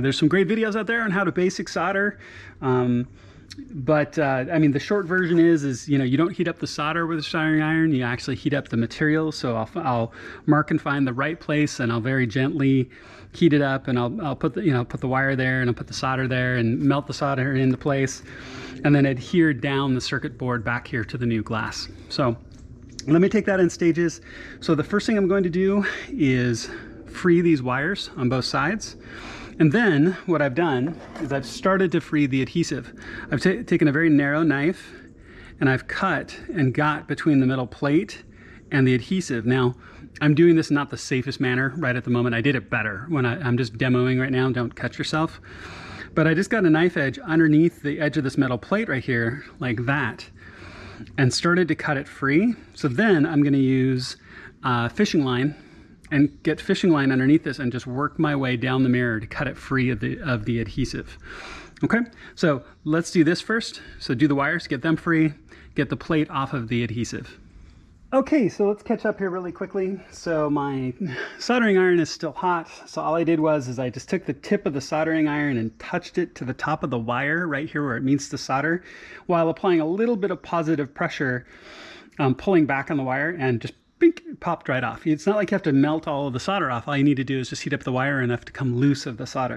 There's some great videos out there on how to basic solder. I mean, the short version is you know, you don't heat up the solder with a soldering iron, you actually heat up the material. So I'll mark and find the right place, and I'll very gently heat it up, and I'll put the wire there, and I'll put the solder there and melt the solder into place, and then adhere down the circuit board back here to the new glass. So let me take that in stages. So the first thing I'm going to do is free these wires on both sides. And then what I've done is I've started to free the adhesive. I've taken a very narrow knife, and I've cut and got between the metal plate and the adhesive. Now, I'm doing this not the safest manner right at the moment. I did it better when I'm just demoing right now. Don't cut yourself. But I just got a knife edge underneath the edge of this metal plate right here, like that, and started to cut it free. So then I'm gonna use fishing line and get fishing line underneath this and just work my way down the mirror to cut it free of the adhesive. Okay, so let's do this first. So do the wires, get them free, get the plate off of the adhesive. Okay, so let's catch up here really quickly. So my soldering iron is still hot. So all I did was I just took the tip of the soldering iron and touched it to the top of the wire right here where it meets the solder, while applying a little bit of positive pressure, pulling back on the wire, and just bink, it popped right off. It's not like you have to melt all of the solder off. All you need to do is just heat up the wire enough to come loose of the solder.